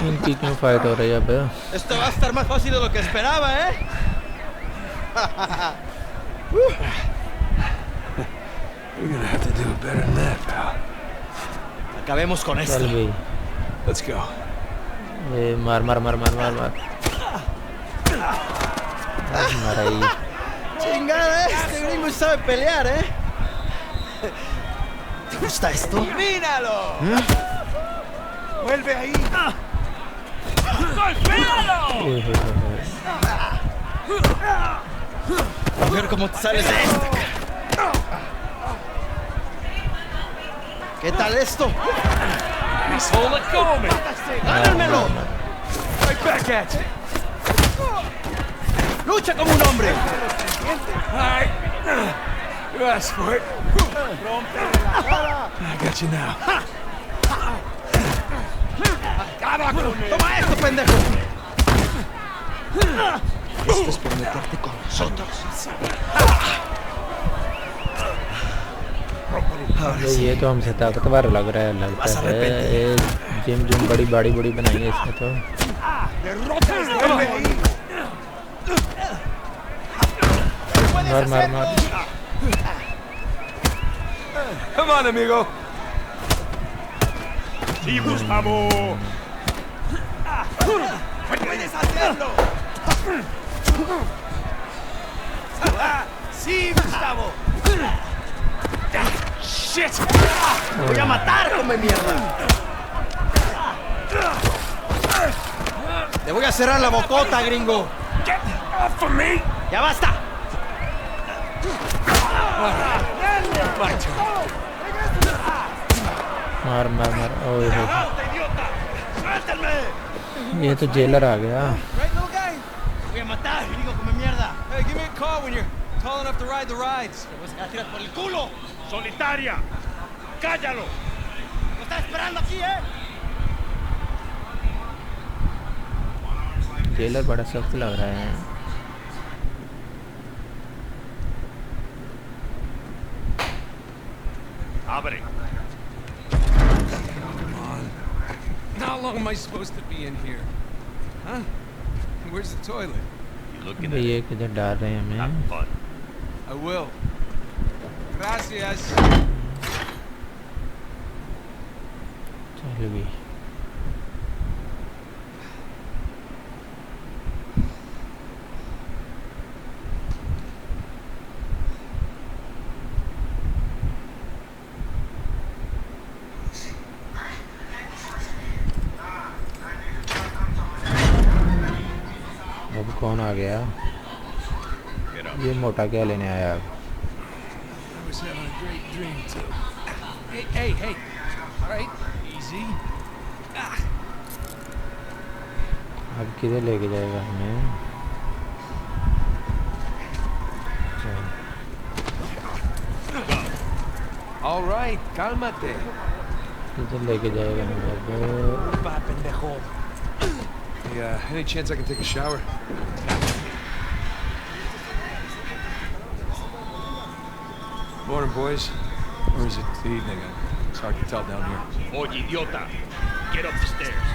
इनकी क्यों फाइट हो रही है अब? Esto va a estar más fácil de lo que esperaba, ¿eh? You're gonna have to do it better than that, pal. Acabemos con esto. चल भाई, Let's go. ये मार मार मार मार मार मार मारा ही। Chingada, este gringo sabe pelear, ¿eh? ¿Te gusta esto? ¡Míralo! ¡Vuelve ahí! A ver cómo te sales de esta. ¿Qué tal esto? ¡Asshole, let go of me! ¡Gánenmelo! Right back at you! ¡Lucha como un hombre! Alright. You asked for it. I got you now. ¡Toma esto, pendejo! Esto es por meterte con nosotros. ये तो हमसे ताकतवर लग रहा है, लगता है। Gym gym बड़ी बड़ी बड़ी बनाई है इसने तो। मार मार मार। Come on, amigo. ¡Sí, Gustavo! ¡Puedes hacerlo! ¡Sí, Gustavo! ¡Shit! ¡Voy a matar, come mierda! ¡Te voy a cerrar la bocota, gringo! Get off of me! ¡Ya basta! My turn. मार मार मार। ओए हो, ¡Idiota! ¡Suéltenme! ये तो jailer आ गया। Right, little guy? Voy a matar, gringo, come mierda. Hey, give me a call when you're tall enough to ride the rides. Te voy a sacar tiras por el culo. ¡Solitaria! ¡Cállalo! ¡Lo está esperando aquí, eh! Jailer बड़ा सख्त लग रहा है। Abre. How long am I supposed to be in here? Huh? Where's the toilet? You looking भाई at ये it? किधर डाल रहे हैं Have हमें? fun. I will. Gracias. चल भी। अब कौन आ गया? Get up. ये मोटा क्या लेने आया अब? I was having a great dream, too. Hey. All right. Easy. अब किधर लेके जाएगा हमें? All right. Cálmate. किधर लेके जाएगा हमें अब? Va, pendejo. Hey, any chance I can take a shower? Morning, boys. Or is it evening? It's hard to tell down here. Oye, idiota. Get up the stairs.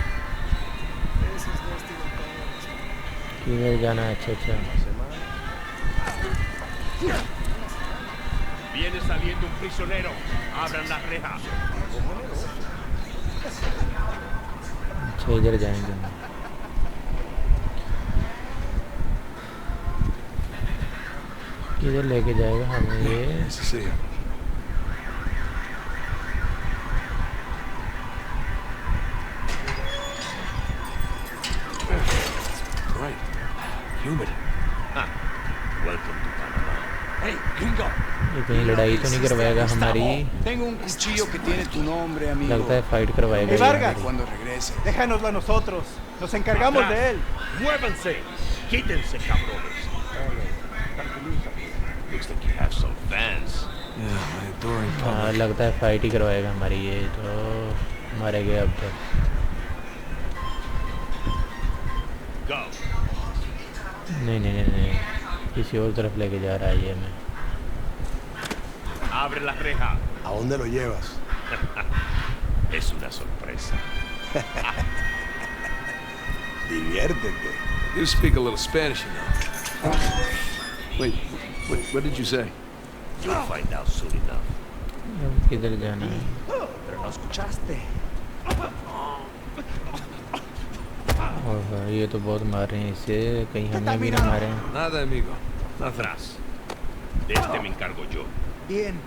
किधर जाना है? अच्छा। Viene saliendo un prisionero. Abran la reja. अच्छा इधर जाएंगे हम। किधर लेके जाएगा हमें ये? Nice to see you. Right. Humid. Welcome to Panama. Hey, gringo. ये कहीं लड़ाई तो नहीं करवाएगा हमारी? Tengo un cuchillo que tiene tu nombre, amigo. लगता है फाइट करवाएगा ¡Hey, ये Vargas! हमारी। Cuando regrese. Déjanoslo a nosotros. Nos encargamos de él. Muévanse. Quítense, cabrones. Looks like you have some fans. Yeah, my adoring हाँ public. लगता है fight ही करवाएगा हमारी। ये तो मारे गए अब तक। Go. नहीं किसी और तरफ लेके जा रहा है ये हमें। Abre la reja. ¿A dónde lo llevas? Es una sorpresa. Diviértete. You speak a little Spanish, you know. Wait, what did you say? You'll find out soon enough. अब किधर जाना है? Pero no escuchaste. ओह ये तो बहुत मार रहे हैं इसे, कहीं हमें भी ना मारें। Nada, amigo. Nada. Atrás. De este me encargo yo. Bien.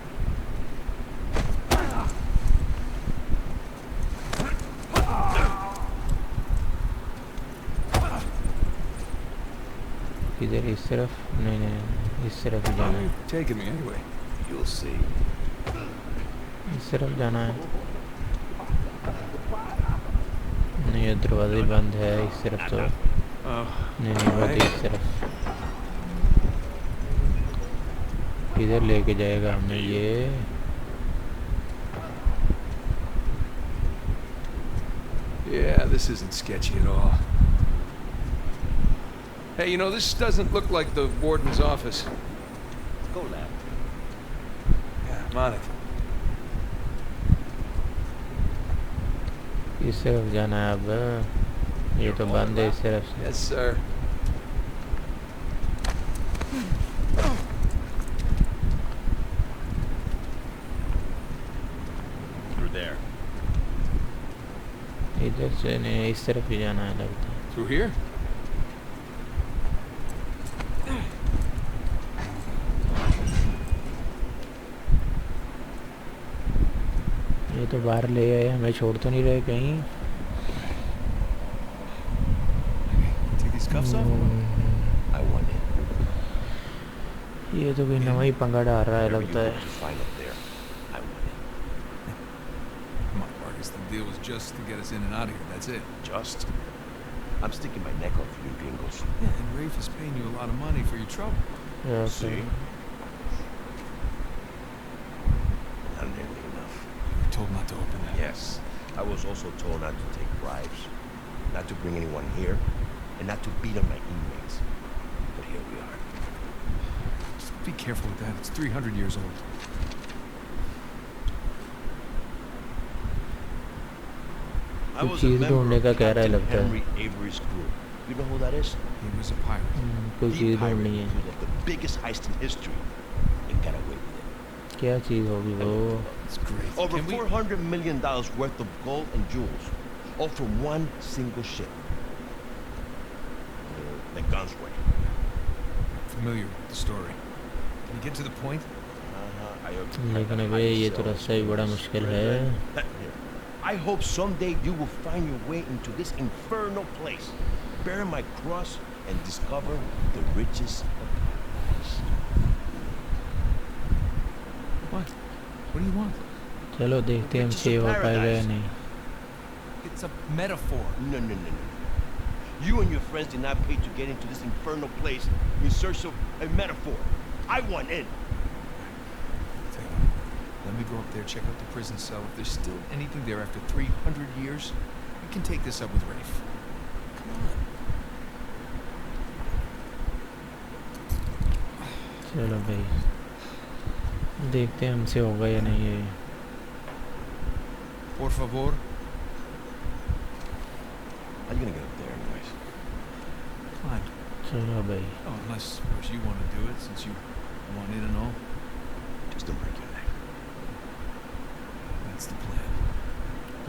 किधर, इस तरफ? नहीं नहीं नहीं, इस तरफ ही जाना है। Taking me anyway. You'll see. इस तरफ जाना है। नहीं ये दरवाज़ा ही बंद है इस तरफ तो। नहीं नहीं वो तो इस तरफ। किधर लेके जाएगा हमें ये? Yeah, this isn't sketchy at all. Hey, you know, this doesn't look like the warden's office. Go, lad. Yeah, I'm on it. इस तरफ जाना है अब। ये तो बंद है इस तरफ से। Yes, sir. Through there. इधर से नहीं, इस तरफ ही जाना है लगता है। Through here? ये तो बाहर ले आए, हमें छोड़ तो नहीं रहे कहीं? Take these cuffs off? I want it. ये तो कोई नवा ही पंगा डाल रहा है Whatever लगता you है। hope to find up there. I want it. Come on, Marcus. The deal was just to get us in and out of here. That's it. Just. I'm sticking my neck out for you gringos. Yeah, and Rafe is paying you a lot of money for your trouble. या See? फिर- Not nearly enough. You were told not to open that. Yes. I was also told not to take bribes, not to bring anyone here, and not to beat on my inmates. But here we are. Just be careful with that. It's 300 years old. I कुछ was a cheese member ढूंढने का of कह रहा है Captain लगता है। Henry Avery's group. You know who that is? He was a pirate. कोई The cheese pirate ढूंढनी who है। pulled off the biggest heist in history and got away with it. क्या चीज़ होगी वो? It's great. Over Can we- $400 million worth of gold and jewels, all from one single ship. The Gunsway. Familiar with the story. Can you get to the point? I agree. लेकिन अबे ये तो रास्ता ही बड़ा मुश्किल है। I hope someday you will find your way into this infernal place, bear my cross, and discover the riches of paradise. What? What do you want? चलो देखते हैं हमसे हो पाएगा या नहीं। It's a metaphor. No. You and your friends did not pay to get into this infernal place in search of a metaphor. I want in. Tell you what, let me go up there, check out the prison cell. If there's still anything there after 300 years, we can take this up with Rafe. Come on. चलो भाई देखते हैं हमसे होगा या नहीं ये। Por favor. How you gonna get up there anyways? Fine. चलो भाई Oh, unless, of course, you want to do it since you want in and all. Just don't break your neck. That's the plan.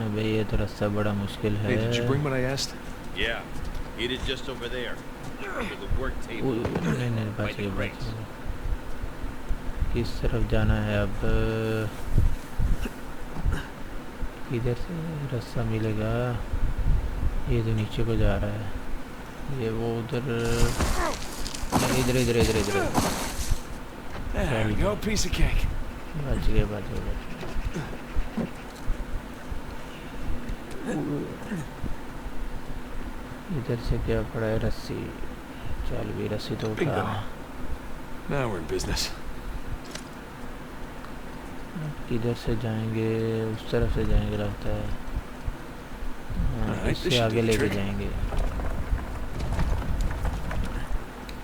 अबे ये तो रास्ता बड़ा मुश्किल है। Hey, did you bring what I asked? Yeah. It is just over there. Under the work table. नहीं By बच the गए। grates. किस तरफ जाना है अब? किधर से रास्ता मिलेगा? ये तो नीचे को जा रहा है। ये वो उधर इधर। There we go, piece of cake. बच गए। इधर से क्या पड़ा है? रस्सी। चल भी रस्सी तो उठा। Bingo. Now we're in business. किधर से जाएंगे? उस तरफ से जाएंगे लगता है। हाँ, Alright, this इससे should आगे do the लेके trick. जाएंगे।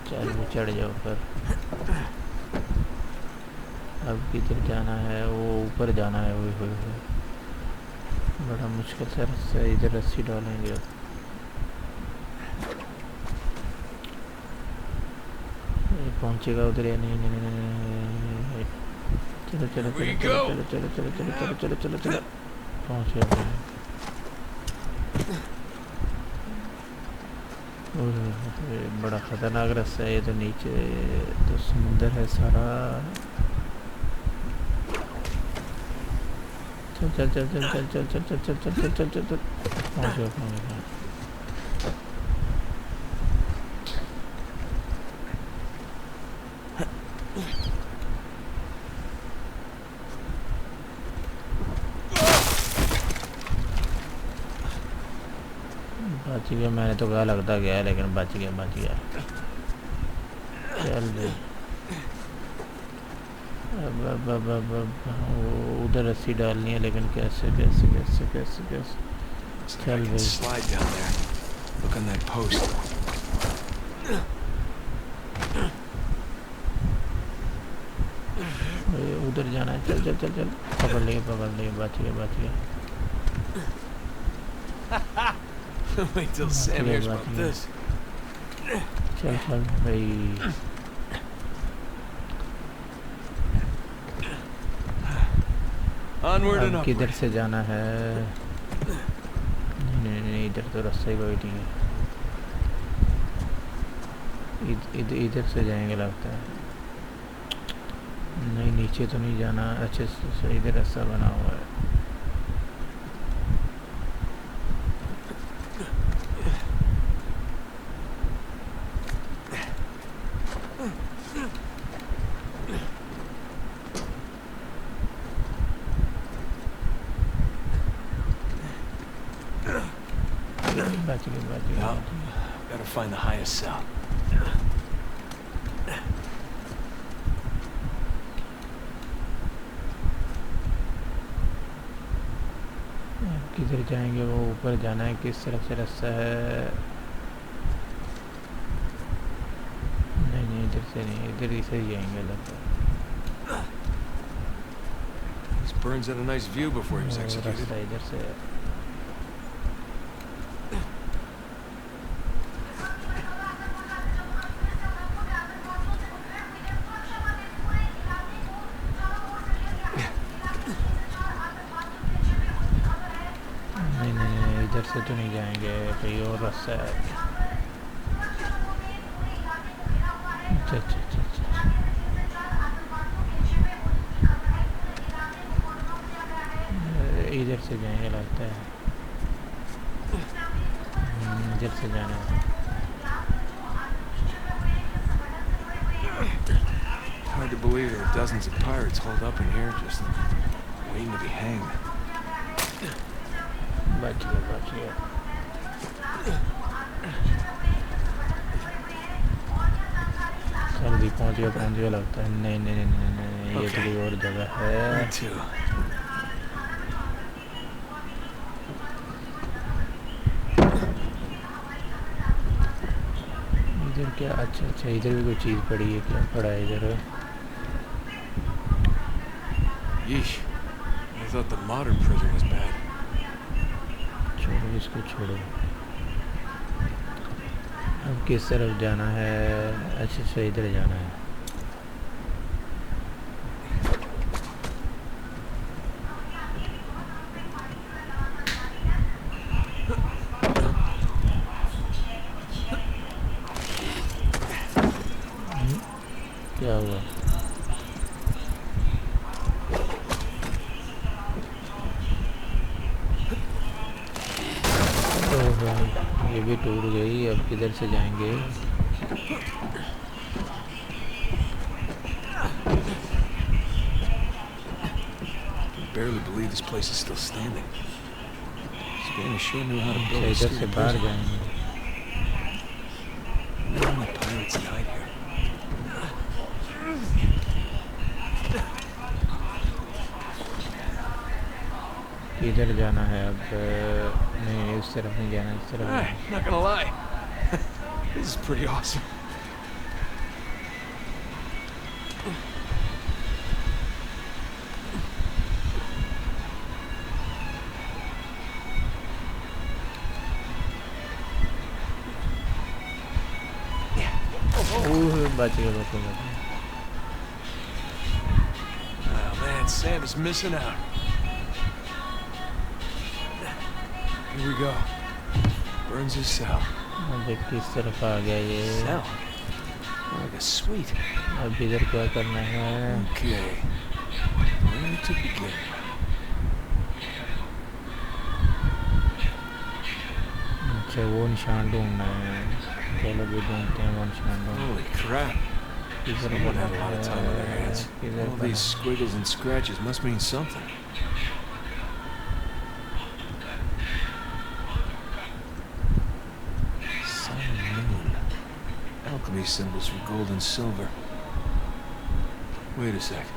चल वो चढ़ जाओ ऊपर। अब किधर जाना है? वो ऊपर जाना है। ओए होए होए, बड़ा मुश्किल सा रास्ता है। इधर रस्सी डालेंगे अब। पहुंचेगा उधर या नहीं? नहीं नहीं नहीं नहीं। चलो चलो चलो चलो चलो चलो चलो चलो चलो चलो चलो पहुंच गए। बड़ा खतरनाक रास्ता है ये तो। नीचे तो समुंदर है सारा। चल चल चल चल चल चल चल चल चल चल चल चल चल पहुंच गया पहुंच गया। बच गया। मैंने तो कहा लगता गया लेकिन बच गया बच गया। चल भाई अब उधर रस्सी डालनी है लेकिन कैसे कैसे कैसे कैसे कैसे। चल भाई Slide down there. Look on that post. उधर जाना है। चल चल चल चल पकड़ लिए बच गया बच गया। Wait till Sam hears about this. चल चल भाई। Onward and अब किधर upward. से जाना है? नहीं नहीं इधर तो रास्ता ही कोई नहीं है। इधर से जाएंगे लगता है। नहीं नीचे तो नहीं जाना। अच्छे से इधर रास्ता बना हुआ है। बच गया। Gotta find the highest cell. किधर जाएंगे? वो ऊपर जाना है। किस तरफ से रास्ता है? नहीं नहीं इधर से नहीं। इधर ही से जाएंगे लगता है। This Burns had a nice view before he was executed. रास्ता इधर से है। इधर से तो नहीं जाएंगे। कोई और रास्ता है। अच्छा अच्छा अच्छा अच्छा। इधर से जाएंगे लगता है। इधर से जाना है। Hard to believe there are dozens of pirates holed up in here just waiting to be hanged. बच गया। चल भी पहुंच गया लगता है। नहीं नहीं नहीं नहीं, नहीं ये थोड़ी और जगह है। इधर क्या? अच्छा अच्छा इधर भी कोई चीज़ पड़ी है। क्या पड़ा है इधर? Yeesh. I thought the modern prison was bad. छोड़ो इसको छोड़ो। अब किस तरफ जाना है? अच्छा अच्छा इधर जाना है। क्या हुआ? ये भी टूट गई। अब किधर से जाएंगे? Barely believe this place is still standing. Spanish sure knew how to build a इधर से sturdy बाहर prison. जाएंगे। Where are the pirates that hide here? किधर जाना है अब? नहीं इस तरफ नहीं जाना। इस तरफ Alright, not gonna lie. This is pretty awesome. बच गए बच गए। Oh man, Sam is missing out. Here we go. Burns his cell. अबे किस तरफ आ गया ये? Cell? Like a suite. अब इधर क्या करना है? Okay. Where to begin? अच्छा वो निशान ढूंढना है। चलो भी ढूंढते हैं वो निशान ढूंढ। Holy crap. किधर Someone had a lot of time on their hands. किधर All these squiggles and scratches must mean something. Sun and moon. Alchemy symbols for gold and silver. Wait a sec.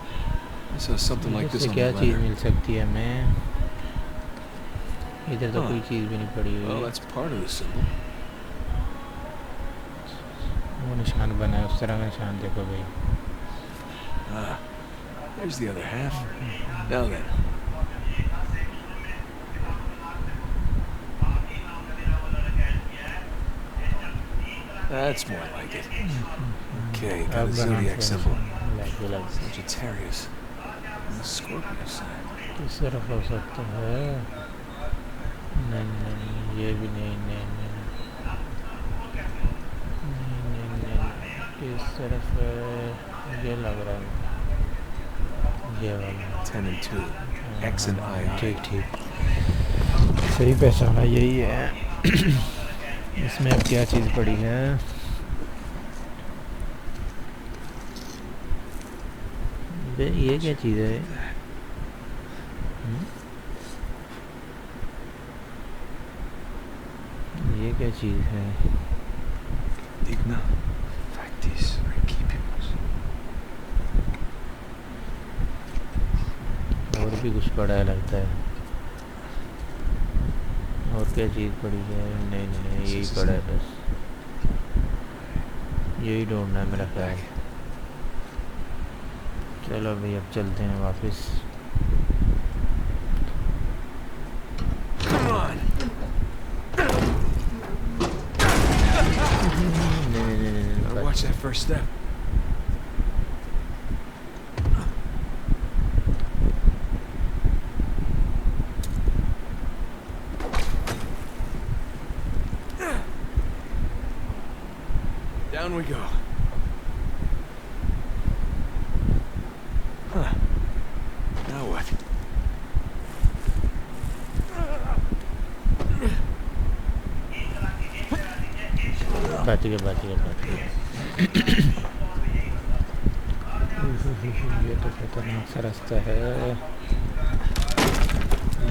I saw something like this इससे on क्या the cheese letter. मिल सकती है हमें? इधर तो हाँ। कोई चीज़ भी नहीं पड़ी हुई। Well, that's part of the symbol. वो निशान बना है, उस तरह का निशान देखो भाई। Ah, there's the other half. Now then. That's more like it. Okay, got अब a बनाना zodiac है symbol. अलग-अलग। Sagittarius. And the Scorpio sign. किस तरफ हो सकता है? नहीं, ये भी नहीं। किस तरफ है? ये लग रहा है ये वाला। 10 and 2. X and I. ठीक सही पहचाना, यही है। इसमें अब क्या चीज़ पड़ी है? ये क्या चीज़ है? ये क्या चीज़ है? Digna. Factis. Recipimus. और भी कुछ पड़ा है लगता है। और क्या चीज़ पड़ी है? नहीं यही पड़ा है बस। यही ढूंढना है मेरा ख्याल। चलो भाई अब चलते हैं वापस। Come on. Now watch that first step. Down we go. Huh. Now what? बच गए। ये तो खतरनाक सा रास्ता है।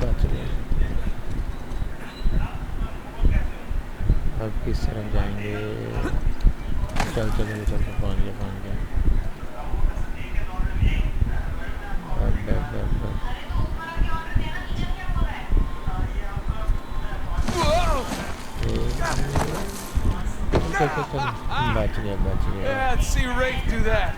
बच गए। अब किस तरफ जाएंगे? चल पहुँच गए। बच गए। Yeah, let's see Rafe do that.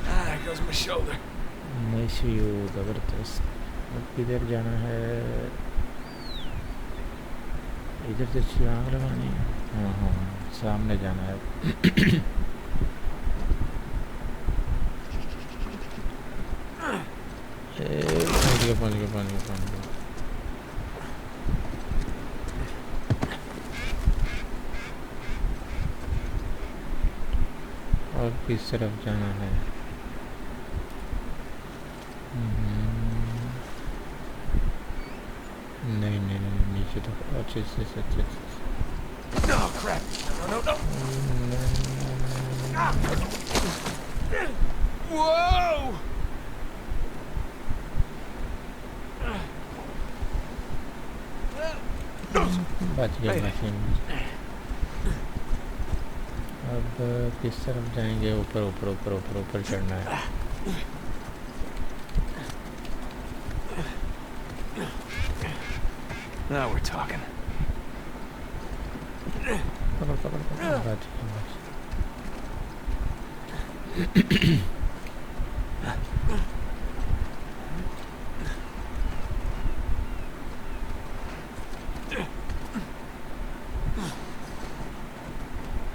There goes my shoulder. ज़बरदस्त। अब किधर जाना है? इधर से छलांग लगानी है। हाँ सामने जाना है। पहुँच गया। और किस तरफ जाना है? नहीं नीचे तो अच्छे से। Oh crap! No! Whoa! बच गया। अब किस तरफ जाएंगे? ऊपर चढ़ना है। Now we're talking.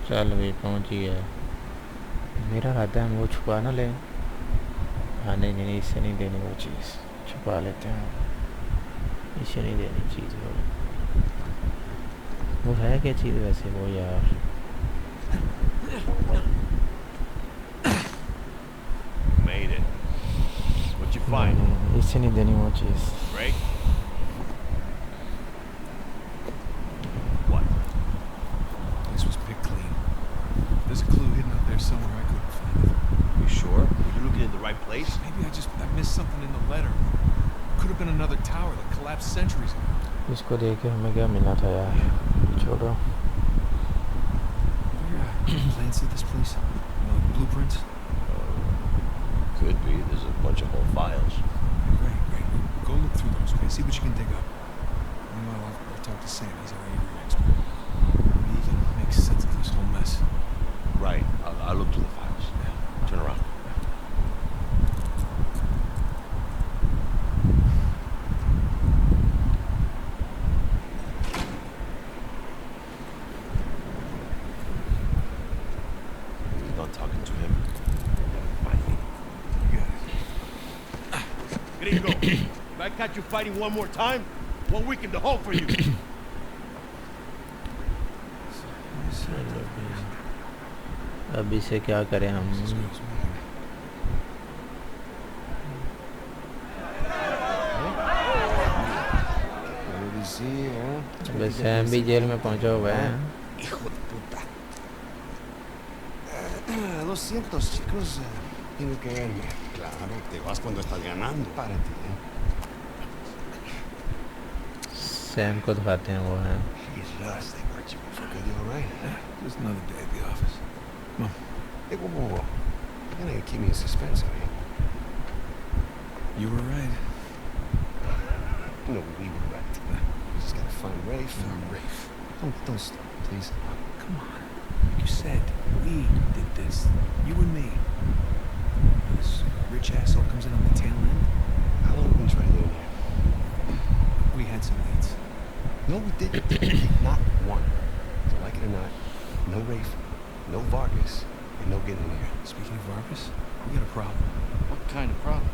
चल भी पहुंच ही गया। मेरा इरादा है वो छुपा ना लें। हाँ नहीं नहीं नहीं, इससे नहीं देनी वो चीज़, छुपा लेते हैं। इसे नहीं देनी चीज़ वो है क्या चीज़ वैसे वो यार? Made it. What you find? इससे नहीं देनी वो चीज़। Right? What? This was picked clean. There's a clue hidden up there somewhere. I couldn't find it. You sure? Were you looking in the right place? Maybe I missed something in the letter. Could have been another tower that collapsed centuries ago. इसको देख के हमें क्या मिलना था यार? छोड़ो। Plans to this place? No blueprints? Could be. There's a bunch of old files. Great. Go look through those, okay? See what you can dig up. Meanwhile, I'll talk to Sam. He's our Avery expert. Maybe he can make sense of this whole mess. Right. I'll look through the files. Yeah. Turn around. He's done talking to him. Find me. You got it. Here you go. If I catch you fighting one more time, 1 week in the hole for you. अब इसे क्या करें हम? बस Sam भी jail में पहुंचा हुआ है। Hijo de puta. Lo siento, chicos. Tengo que irme. Claro, te vas cuando estás ganando. Párate, Sam को दिखाते हैं वो हैं। Jesus, they hurt you for good, you all right? Just another day at the office. Come on. Hey, whoa. You're gonna keep me in suspense, are you? You were right. No, we were right. We just gotta find Rafe. Rafe. Don't stop, please. Come on. Like you said, we did this. You and me. This rich asshole comes in on the tail end. How long have we been trying to get in here? We had some leads. No, we didn't. Not one. So like it or not, no Rafe, no Vargas, and no getting in here. Speaking of Vargas, we got a problem. What kind of problem?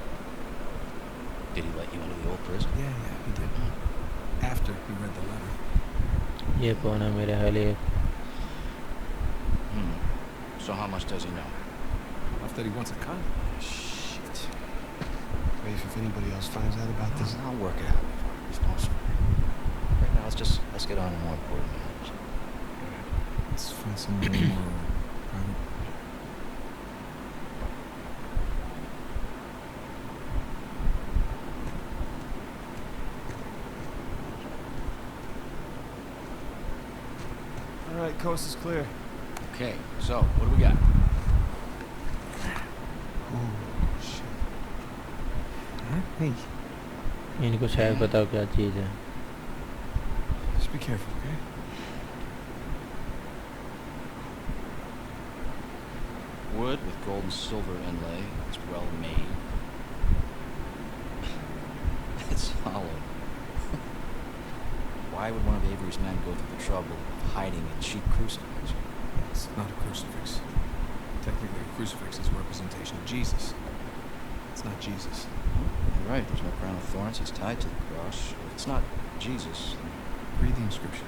Did he let you into the old prison? Yeah, he did. After he read the letter. ये कौन है मेरे हाले? So how much does he know? Enough that he wants a con. Shit. Rafe, if anybody else finds out about this, I'll work it out. No sweat. Right now, let's get on to more important matters. Let's find somewhere more private. all right, coast is clear. Okay, so what do we got? Oh, shit. Hey, इनको शायद बताओ क्या चीज़ है। just be careful, okay? Wood with gold and silver inlay. It's well made. It's hollow. Why would one of Avery's men go through the trouble of hiding a cheap crucifix? It's not a crucifix. Technically, a crucifix is a representation of Jesus. It's not Jesus. You're right, there's no crown of thorns. He's tied to the cross. If it's not Jesus, then Read the inscription.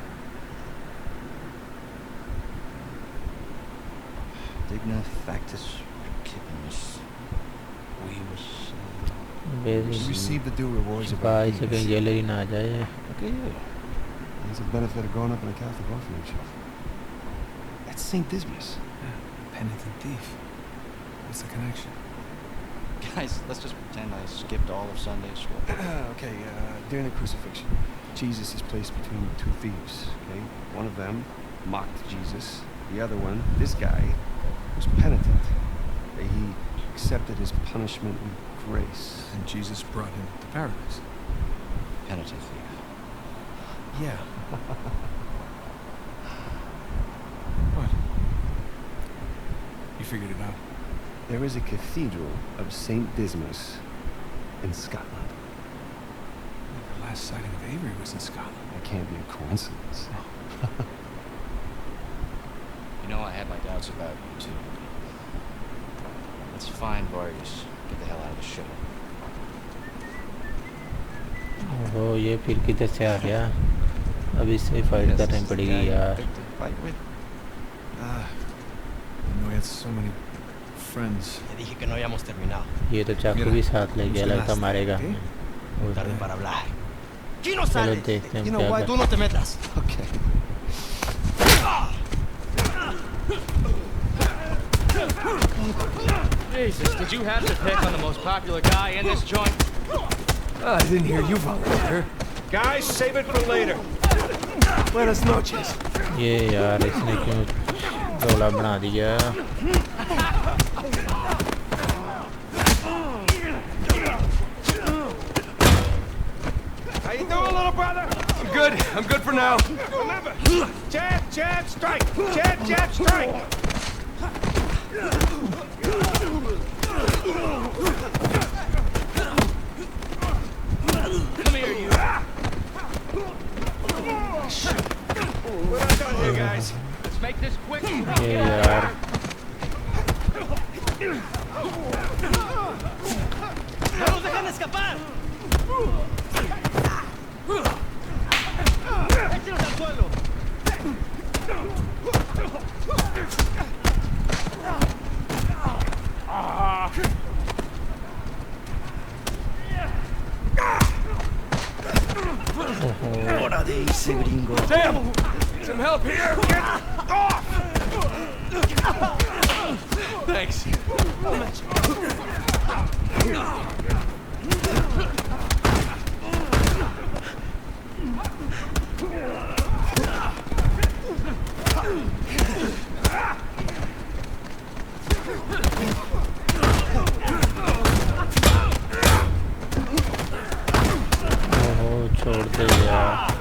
Digna factus principimus. We was. Basic You receive the due rewards of छुपा our इसे deeds. कहीं gallery ना आ जाए। Look at you. It's a benefit of growing up in a Catholic orphanage. That's St. Dismas. Penitent thief. What's the connection? Guys, let's just pretend I skipped all of Sunday school. Okay, during the crucifixion, Jesus is placed between two thieves, okay? One of them mocked Jesus. The other one, this guy, was penitent. He accepted his punishment with grace. And Jesus brought him to paradise. Penitent thief. Yeah. What? You figured it out. There is a cathedral of St. Dismas in Scotland. The last sighting of Avery was in Scotland. That can't be a coincidence. You know, I had my doubts about you too. Let's find Vargas. Get the hell out of the ship. वो ये फिर किधर से आ गया? अब इससे fight करनी पड़ेगी यार. Fight with. You know, he had so many friends. Te dije que no habíamos terminado. ये तो चाकू भी साथ ले गया, लगता मारेगा. Tarde para hablar. Aquí no चलो sales. देखते हैं You know क्या why? कर. Tú no te metas. Okay. Jesus, did you have to pick on the most popular guy in this joint? I didn't hear you volunteer. Guys, save it for later. Buenas noches. ये यार इसने क्यों रोला बना दिया? How you doing, little brother? I'm good for now. Remember, jab, jab, strike. Jab, jab, strike. Come here, you. We're not done here, guys. Let's make this quick. ये यार ¡No nos dejan escapar! ¡Échenos al suelo! ¡Hora de irse, gringo! Sam, some help here. Get off. Thanks. ओहो छोड़ दे यार.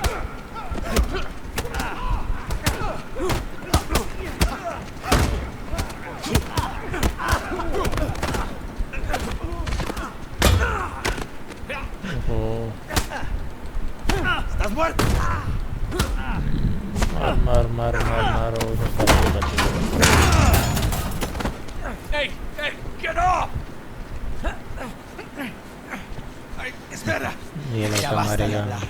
ओहो ¡Estás muerto! मार मार मार मार मार और बच गया. Hey, get off. Espera. ये Ya लड़का basta de मारेगा. hablar.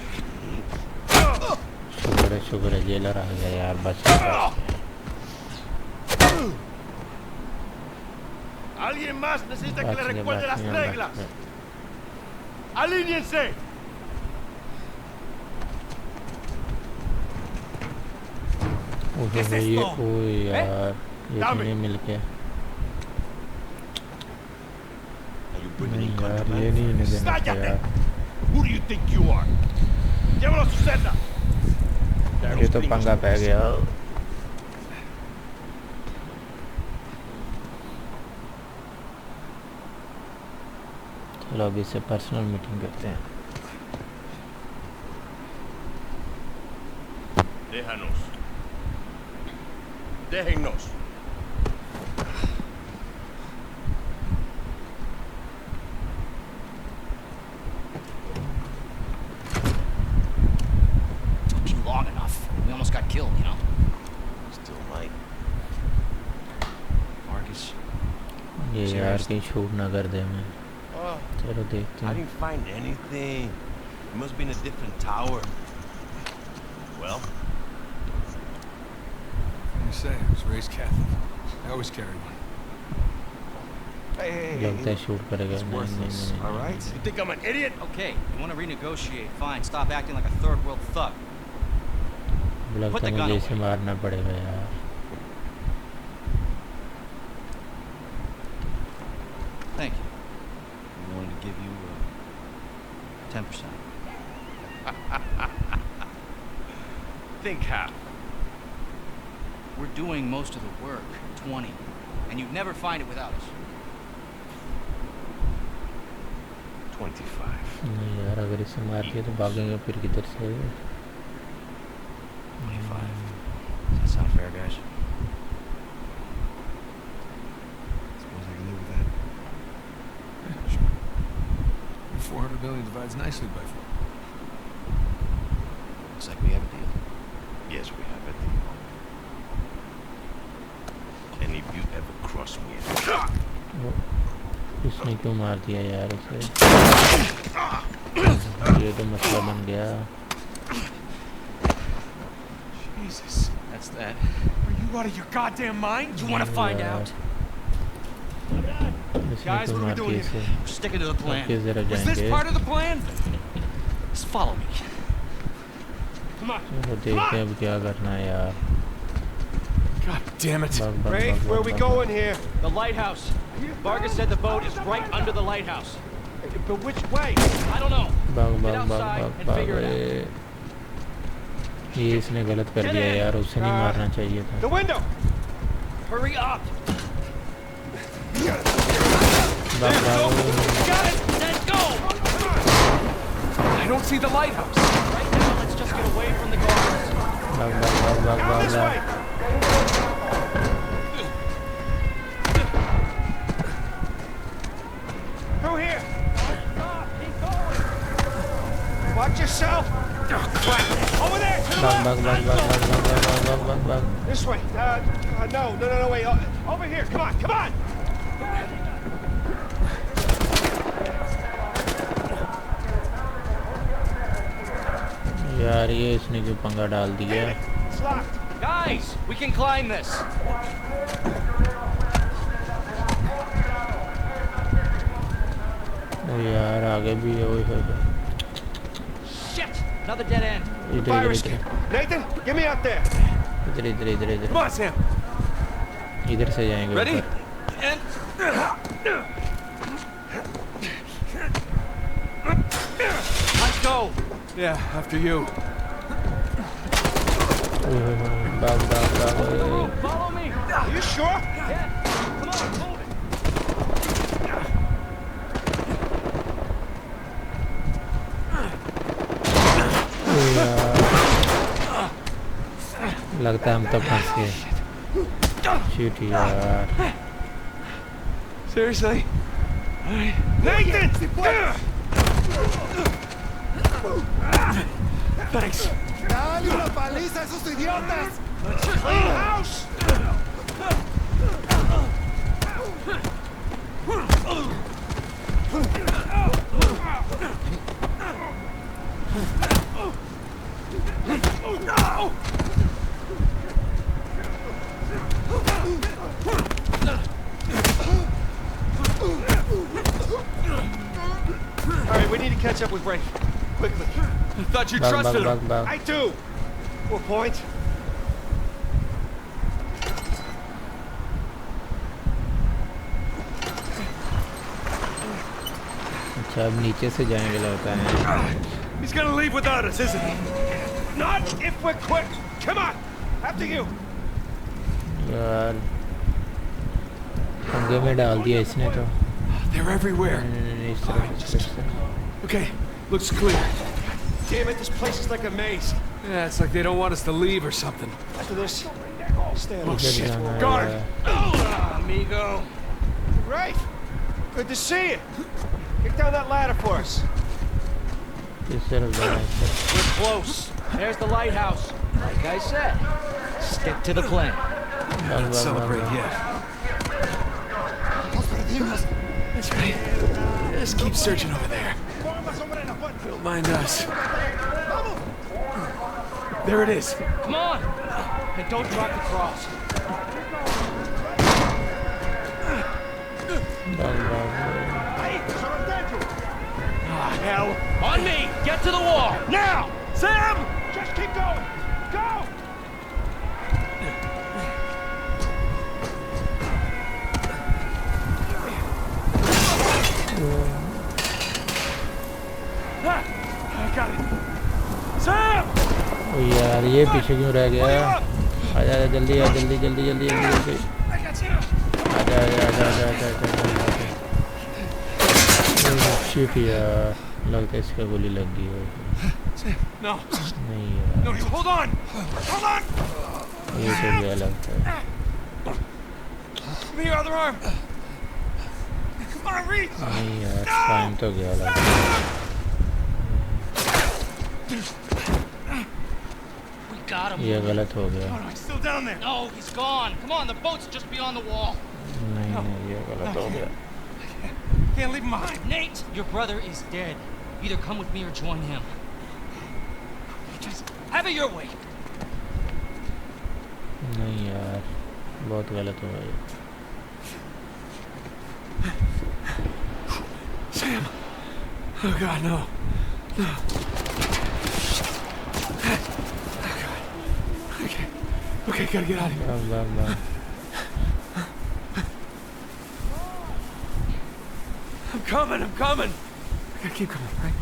शुक्र है जेलर आ गया यार, बच गया. ¿Alguien más necesita que le बच गया, recuerde बच las गया, reglas? बच गया. ¡Alíñense! ओहो ये ओ यार ये नहीं मिल गया. नहीं यार ये नहीं इन्हें देना था यार. Who do you think you are? Llévalo a su celda. ये तो पंगा पै गया. चलो अभी से पर्सनल मीटिंग करते हैं. Déjanos. Déjennos. Took you long enough. We almost got killed, you know? Still might. Vargas. ये यार कहीं शूट ना कर दे मैं. Oh, चलो देखते I हैं. didn't find anything. It must be in a different tower. Well, You say I was raised Catholic. I always carry one. hey, लगता है शूट करेगा. It's नहीं नहीं worthless. नहीं, All नहीं. right. You think I'm an idiot? Okay, you want to renegotiate? Fine. Stop acting like a third world thug. लगता Put है the gun मुझे away. इसे मारना पड़ेगा यार. Thank you. I'm willing to give you 10%. Think half. We're doing most of the work. 20. And you'd never find it without us. 25. नहीं यार अगर इसे मार दिया तो भागेंगे फिर किधर से. 25. Does that sound fair, guys? Suppose I can live with that. Yeah, sure. 400 million divides nicely by 4. Looks like we have a deal. Yes, we have it. इसने क्यों मार दिया यार उसे? ये तो मसला बन गया। Jesus. That's that. Are you out of your goddamn mind? You want to find out? इसने Guys, क्यों what are we मार doing दिया इसे? We're sticking to the plan. किस जरा Was this जाएंगे? part of the plan? Just follow me. Come on. चलो देखते हैं अब क्या करना है यार। God damn it. भाग भाग Rafe, भाग where भाग we भाग। going here? The lighthouse. Vargas said the boat is right under the lighthouse. But which way? I don't know. भाग Get भाग भाग outside भाग and figure it out. ये इसने गलत कर दिया यार, उसे नहीं मारना चाहिए था। The window! Hurry up. भाग भाग Got it. Then go. I don't see the lighthouse. Right now, let's just get away from the guards. भाग भाग भाग भाग Down भाग this way! भाग। Through here! Watch yourself! Oh, crap! Over there! To the भाग left! भाग भाग भाग भाग भाग भाग भाग भाग भाग। This way. No, wait. Over here. Come on, come on! यार ये इसने क्यों पंगा डाल दिया? Damn it! It's locked. Guys, we can climb this. ओ यार आगे भी है। ओए होए होए। Shit. Another dead end. इधर Fire इधर escape. Nathan, get me out there. इधर इधर इधर इधर Come on, Sam. इधर से जाएंगे Ready? ऊपर। And... Let's go. Yeah, after you. ओए होए होए। भाग भाग भाग। ओए। Follow me. Are you sure? Yeah. Come on, move it. ओ यार लगता है हम तो फंस गए। शिट यार। Seriously? Nathan! Thanks. ¡Dale una paliza a esos idiotas! Clean house! All right, we need to catch up with Rafe. Quickly. I thought you भाग भाग trusted भाग him. भाग। I do. What point? अच्छा अब नीचे से जाएंगे लगता है। He's gonna leave without us, isn't he? Not if we're quick. Come on. After you. यार पंगे में डाल दिया इसने तो। They're everywhere. नहीं, इस तरफ से। Okay, looks clear. Damn it, this place is like a maze. Yeah, it's like they don't want us to leave or something. After this, stay on Oh, the इधर shit. जाना है Guard. यार। amigo. Right. Good to see you. Kick down that ladder for us. इस तरफ जाना है, इस तरफ। We're close. There's the lighthouse. Like I said, stick to the plan. भाग भाग भाग Celebrate भाग। yet. That's right. Just keep searching over there. Don't mind us. There it is. Come on. And don't drop the cross. भाग भाग भाग। Ah, hell. On me. Get to the wall. Now! Sam! Just keep going. Go! I got it. Sam! ओ यार ये पीछे क्यों रह गया? आजा आजा जल्दी आ जल्दी जल्दी जल्दी जल्दी जल्दी। आजा आजा आजा आजा आजा आजा। शिट यार लगता है इसका गोली लग गई है। No. नहीं यार No, you hold on. Hold on. ये तो गया लगता है। Give me your other arm. Come on, reach. नहीं यार टाइम तो गया लगता है। We got him. ये गलत हो गया। Oh, no, he's still down there. No, he's gone. Come on, the boat's just beyond the wall. नहीं नहीं ये गलत हो गया Can't leave him behind. Nate, your brother is dead. Either come with me or join him. Just have it your way. नहीं यार बहुत गलत हो गया Sam. Oh God, no. No. Oh God. Okay. Okay, gotta get out of here. वाह I'm coming. I gotta keep coming, right?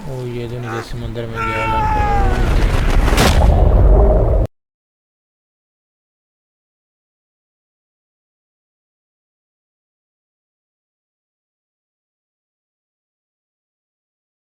ओ ये तो नीचे समंदर में गया